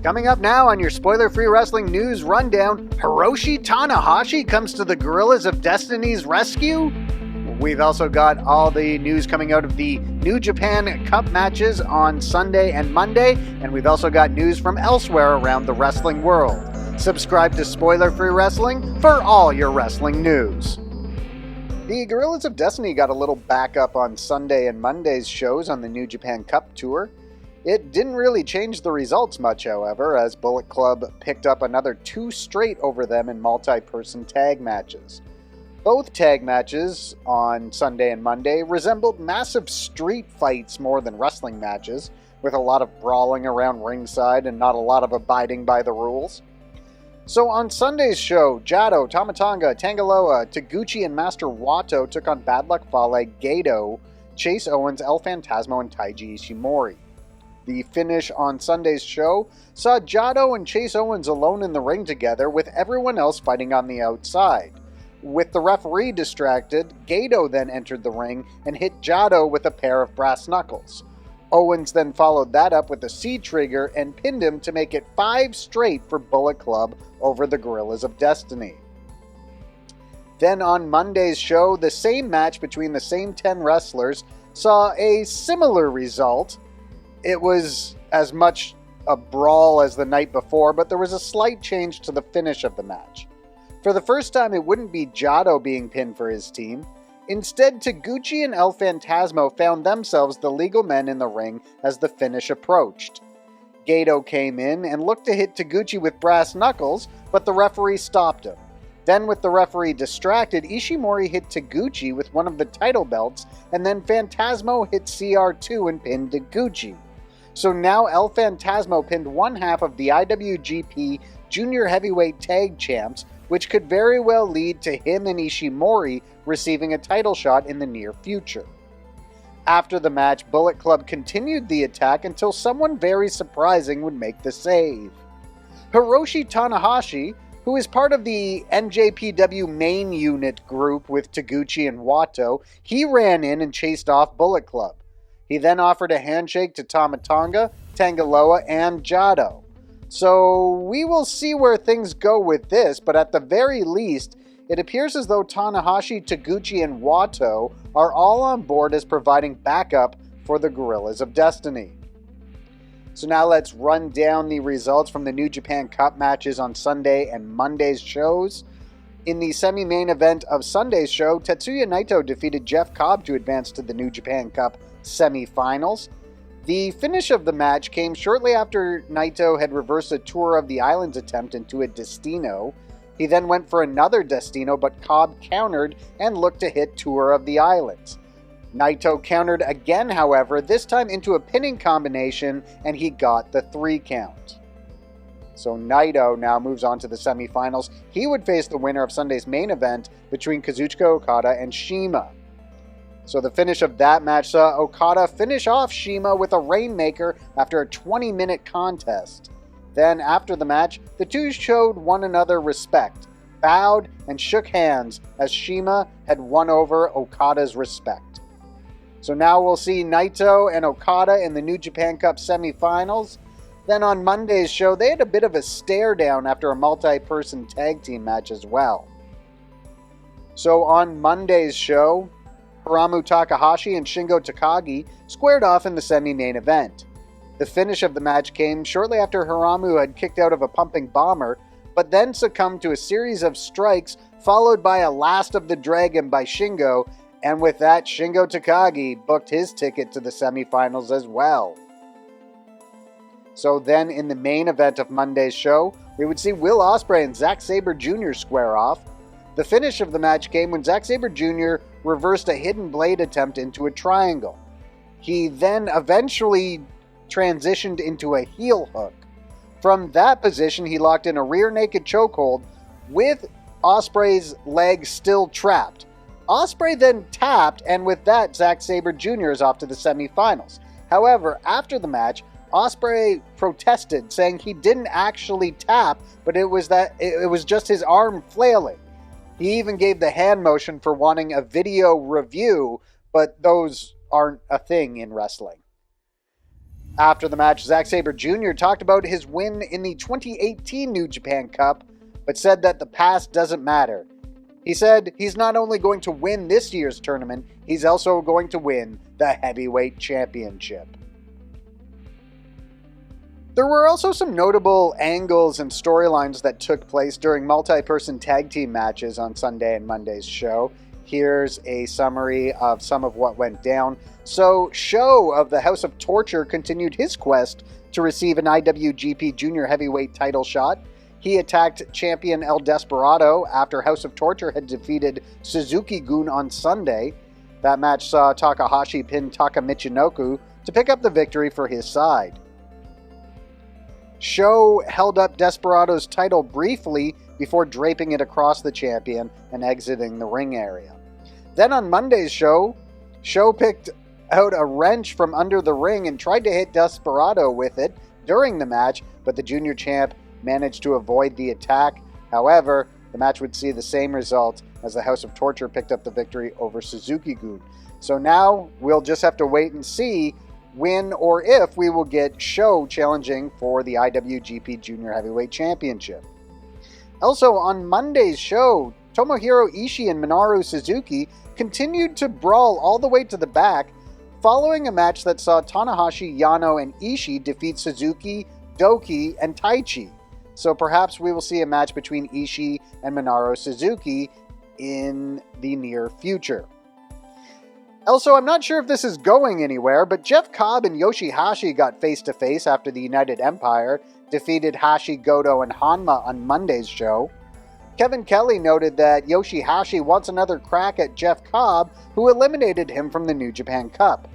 Coming up now on your spoiler-free wrestling news rundown, Hiroshi Tanahashi comes to the Guerrillas of Destiny's rescue? We've also got all the news coming out of the New Japan Cup matches on Sunday and Monday, and we've also got news from elsewhere around the wrestling world. Subscribe to Spoiler-Free Wrestling for all your wrestling news. The Guerrillas of Destiny got a little backup on Sunday and Monday's shows on the New Japan Cup Tour. It didn't really change the results much, however, as Bullet Club picked up another 2 straight over them in multi-person tag matches. Both tag matches on Sunday and Monday resembled massive street fights more than wrestling matches, with a lot of brawling around ringside and not a lot of abiding by the rules. So on Sunday's show, Jado, Tamatanga, Tangaloa, Taguchi, and Master Wato took on Bad Luck Fale, Gado, Chase Owens, El Phantasmo, and Taiji Ishimori. The finish on Sunday's show saw Jado and Chase Owens alone in the ring together, with everyone else fighting on the outside. With the referee distracted, Gado then entered the ring and hit Jado with a pair of brass knuckles. Owens then followed that up with a C-trigger and pinned him to make it 5 straight for Bullet Club over the Guerrillas of Destiny. Then on Monday's show, the same match between the same 10 wrestlers saw a similar result. It was as much a brawl as the night before, but there was a slight change to the finish of the match. For the first time, it wouldn't be Jado being pinned for his team. Instead, Taguchi and El Phantasmo found themselves the legal men in the ring as the finish approached. Gado came in and looked to hit Taguchi with brass knuckles, but the referee stopped him. Then, with the referee distracted, Ishimori hit Taguchi with one of the title belts, and then Phantasmo hit CR2 and pinned Taguchi. So now El Phantasmo pinned one half of the IWGP Junior Heavyweight Tag Champs, which could very well lead to him and Ishimori receiving a title shot in the near future. After the match, Bullet Club continued the attack until someone very surprising would make the save. Hiroshi Tanahashi, who is part of the NJPW main unit group with Taguchi and Wato, he ran in and chased off Bullet Club. He then offered a handshake to Tamatanga, Tangaloa, and Jado. So we will see where things go with this, but at the very least, it appears as though Tanahashi, Taguchi, and Wato are all on board as providing backup for the Guerrillas of Destiny. So now let's run down the results from the New Japan Cup matches on Sunday and Monday's shows. In the semi-main event of Sunday's show, Tetsuya Naito defeated Jeff Cobb to advance to the New Japan Cup semi-finals. The finish of the match came shortly after Naito had reversed a Tour of the Islands attempt into a Destino. He then went for another Destino, but Cobb countered and looked to hit Tour of the Islands. Naito countered again, however, this time into a pinning combination, and he got the 3 count. So Naito now moves on to the semifinals. He would face the winner of Sunday's main event between Kazuchika Okada and CIMA. So the finish of that match saw Okada finish off CIMA with a Rainmaker after a 20-minute contest. Then, after the match, the two showed one another respect, bowed, and shook hands as CIMA had won over Okada's respect. So now we'll see Naito and Okada in the New Japan Cup semifinals. Then on Monday's show, they had a bit of a stare down after a multi-person tag team match as well. So on Monday's show, Hiromu Takahashi and Shingo Takagi squared off in the semi-main event. The finish of the match came shortly after Hiromu had kicked out of a pumping bomber, but then succumbed to a series of strikes followed by a Last of the Dragon by Shingo, and with that, Shingo Takagi booked his ticket to the semifinals as well. So then in the main event of Monday's show, we would see Will Ospreay and Zack Sabre Jr. square off. The finish of the match came when Zack Sabre Jr. reversed a hidden blade attempt into a triangle. He then eventually transitioned into a heel hook. From that position, he locked in a rear naked chokehold with Ospreay's leg still trapped. Ospreay then tapped, and with that, Zack Sabre Jr. is off to the semifinals. However, after the match, Ospreay protested, saying he didn't actually tap, but it was just his arm flailing. He even gave the hand motion for wanting a video review, but those aren't a thing in wrestling. After the match, Zack Sabre Jr. talked about his win in the 2018 New Japan Cup, but said that the past doesn't matter. He said he's not only going to win this year's tournament, he's also going to win the Heavyweight Championship. There were also some notable angles and storylines that took place during multi-person tag team matches on Sunday and Monday's show. Here's a summary of some of what went down. So, Show of the House of Torture continued his quest to receive an IWGP Junior Heavyweight title shot. He attacked champion El Desperado after House of Torture had defeated Suzuki-gun on Sunday. That match saw Takahashi pin Taka Michinoku to pick up the victory for his side. Show held up Desperado's title briefly before draping it across the champion and exiting the ring area. Then on Monday's show, Show picked out a wrench from under the ring and tried to hit Desperado with it during the match, but the junior champ managed to avoid the attack. However, the match would see the same result as the House of Torture picked up the victory over Suzuki-gun. So now we'll just have to wait and see when or if we will get Show challenging for the IWGP Junior Heavyweight Championship. Also on Monday's show, Tomohiro Ishii and Minoru Suzuki continued to brawl all the way to the back following a match that saw Tanahashi, Yano, and Ishii defeat Suzuki, Doki, and Taichi. So perhaps we will see a match between Ishii and Minoru Suzuki in the near future. Also, I'm not sure if this is going anywhere, but Jeff Cobb and Yoshihashi got face-to-face after the United Empire defeated Hashi, Goto, and Hanma on Monday's show. Kevin Kelly noted that Yoshihashi wants another crack at Jeff Cobb, who eliminated him from the New Japan Cup.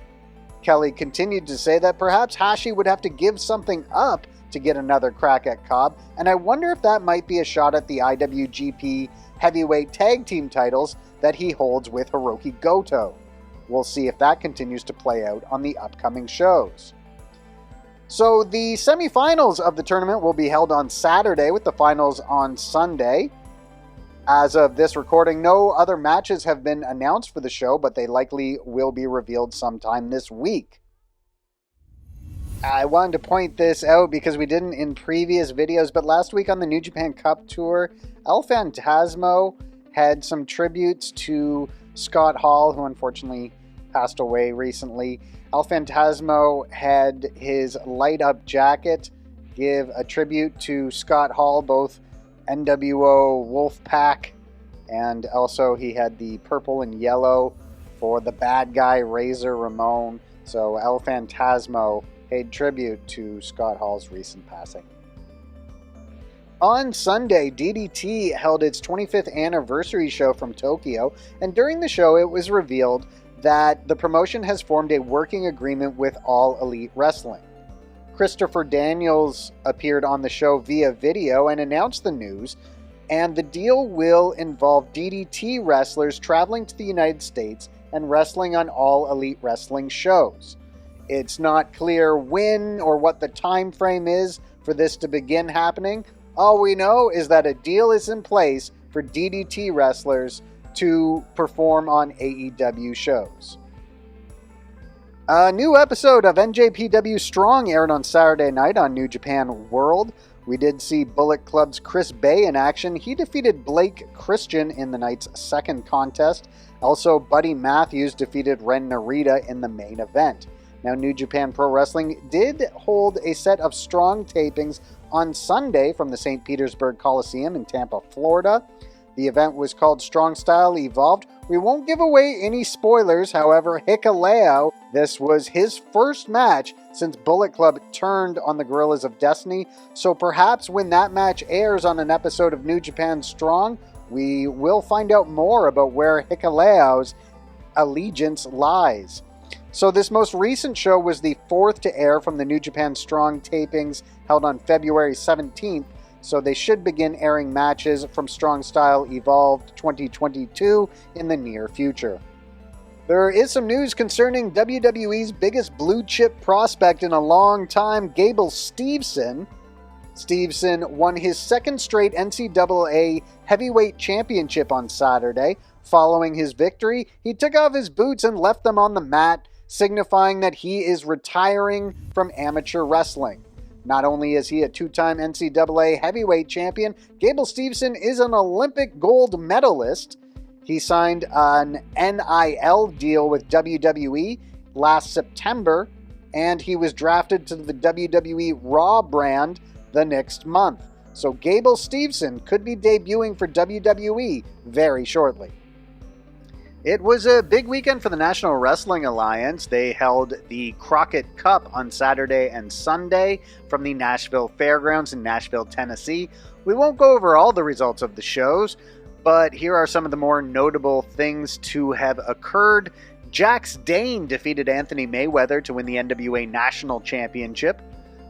Kelly continued to say that perhaps Hashi would have to give something up to get another crack at Cobb, and I wonder if that might be a shot at the IWGP Heavyweight Tag Team titles that he holds with Hiroki Goto. We'll see if that continues to play out on the upcoming shows. So the semifinals of the tournament will be held on Saturday with the finals on Sunday. As of this recording, no other matches have been announced for the show, but they likely will be revealed sometime this week. I wanted to point this out because we didn't in previous videos, but last week on the New Japan Cup Tour, El Phantasmo had some tributes to Scott Hall, who unfortunately passed away recently. El Phantasmo had his light up jacket give a tribute to Scott Hall, both NWO Wolfpack, and also he had the purple and yellow for the bad guy Razor Ramon. So El Phantasmo paid tribute to Scott Hall's recent passing. On Sunday, DDT held its 25th anniversary show from Tokyo, and during the show it was revealed that the promotion has formed a working agreement with All Elite Wrestling. Christopher Daniels appeared on the show via video and announced the news, and the deal will involve DDT wrestlers traveling to the United States and wrestling on All Elite Wrestling shows. It's not clear when or what the time frame is for this to begin happening. All we know is that a deal is in place for DDT wrestlers to perform on AEW shows. A new episode of NJPW Strong aired on Saturday night on New Japan World. We did see Bullet Club's Chris Bay in action. He defeated Blake Christian in the night's second contest. Also, Buddy Matthews defeated Ren Narita in the main event. Now, New Japan Pro Wrestling did hold a set of Strong tapings on Sunday from the St. Petersburg Coliseum in Tampa, Florida. The event was called Strong Style Evolved. We won't give away any spoilers, however, Hikuleo, this was his first match since Bullet Club turned on the Guerrillas of Destiny, so perhaps when that match airs on an episode of New Japan Strong, we will find out more about where Hikuleo's allegiance lies. So this most recent show was the fourth to air from the New Japan Strong tapings held on February 17th, so they should begin airing matches from Strong Style Evolved 2022 in the near future. There is some news concerning WWE's biggest blue chip prospect in a long time, Gable Steveson. Steveson won his second straight NCAA Heavyweight Championship on Saturday. Following his victory, he took off his boots and left them on the mat, signifying that he is retiring from amateur wrestling. Not only is he a two-time NCAA heavyweight champion, Gable Steveson is an Olympic gold medalist. He signed an NIL deal with WWE last September, and he was drafted to the WWE Raw brand the next month. So Gable Steveson could be debuting for WWE very shortly. It was a big weekend for the National Wrestling Alliance. They held the Crockett Cup on Saturday and Sunday from the Nashville Fairgrounds in Nashville, Tennessee. We won't go over all the results of the shows, but here are some of the more notable things to have occurred. Jax Dane defeated Anthony Mayweather to win the NWA National Championship.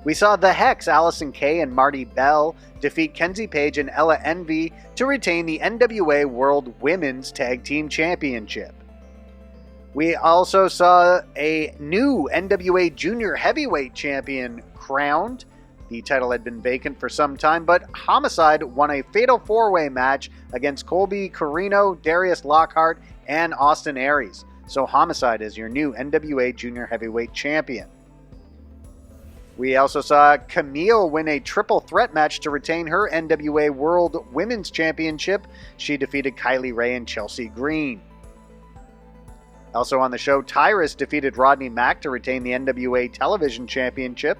We saw the Hex, Allison Kay and Marty Bell, defeat Kenzie Page and Ella Envy to retain the NWA World Women's Tag Team Championship. We also saw a new NWA Junior Heavyweight Champion crowned. The title had been vacant for some time, but Homicide won a fatal four-way match against Colby Corino, Darius Lockhart, and Austin Aries. So Homicide is your new NWA Junior Heavyweight Champion. We also saw Camille win a triple threat match to retain her NWA World Women's Championship. She defeated Kylie Ray and Chelsea Green. Also on the show, Tyrus defeated Rodney Mack to retain the NWA Television Championship.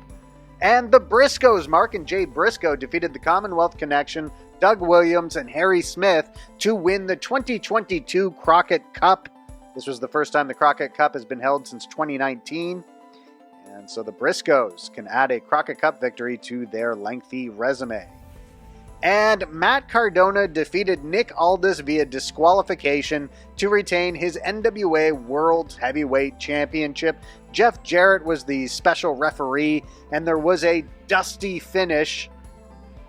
And the Briscoes, Mark and Jay Briscoe, defeated the Commonwealth Connection, Doug Williams, and Harry Smith to win the 2022 Crockett Cup. This was the first time the Crockett Cup has been held since 2019. And so the Briscoes can add a Crockett Cup victory to their lengthy resume. And Matt Cardona defeated Nick Aldis via disqualification to retain his NWA World Heavyweight Championship. Jeff Jarrett was the special referee, and there was a dusty finish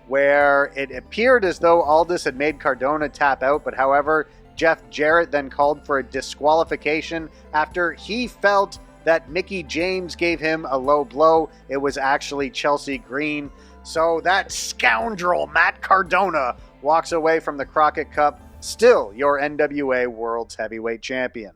where it appeared as though Aldis had made Cardona tap out, but however, Jeff Jarrett then called for a disqualification after he felt that Mickey James gave him a low blow. It was actually Chelsea Green. So that scoundrel, Matt Cardona, walks away from the Crockett Cup, still your NWA World's Heavyweight Champion.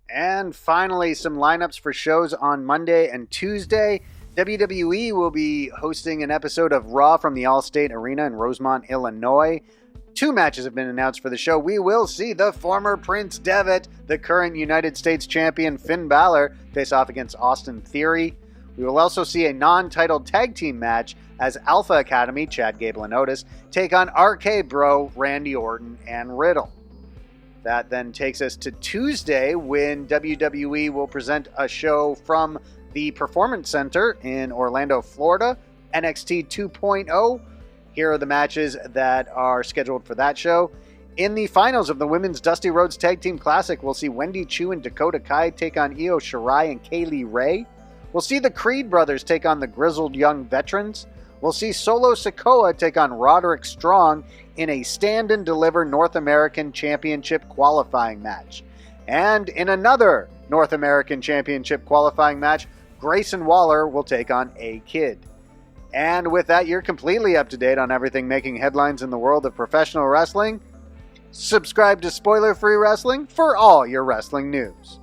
And finally, some lineups for shows on Monday and Tuesday. WWE will be hosting an episode of Raw from the Allstate Arena in Rosemont, Illinois. 2 matches have been announced for the show. We will see the former Prince Devitt, the current United States Champion Finn Balor, face off against Austin Theory. We will also see a non-titled tag team match as Alpha Academy, Chad Gable and Otis, take on RK Bro, Randy Orton, and Riddle. That then takes us to Tuesday when WWE will present a show from the Performance Center in Orlando, Florida, NXT 2.0. Here are the matches that are scheduled for that show. In the finals of the Women's Dusty Rhodes Tag Team Classic, we'll see Wendy Chu and Dakota Kai take on Io Shirai and Kaylee Ray. We'll see the Creed brothers take on the Grizzled Young Veterans. We'll see Solo Sikoa take on Roderick Strong in a stand-and-deliver North American Championship qualifying match. And in another North American Championship qualifying match, Grayson Waller will take on A-Kid. And with that, you're completely up to date on everything making headlines in the world of professional wrestling. Subscribe to Spoiler Free Wrestling for all your wrestling news.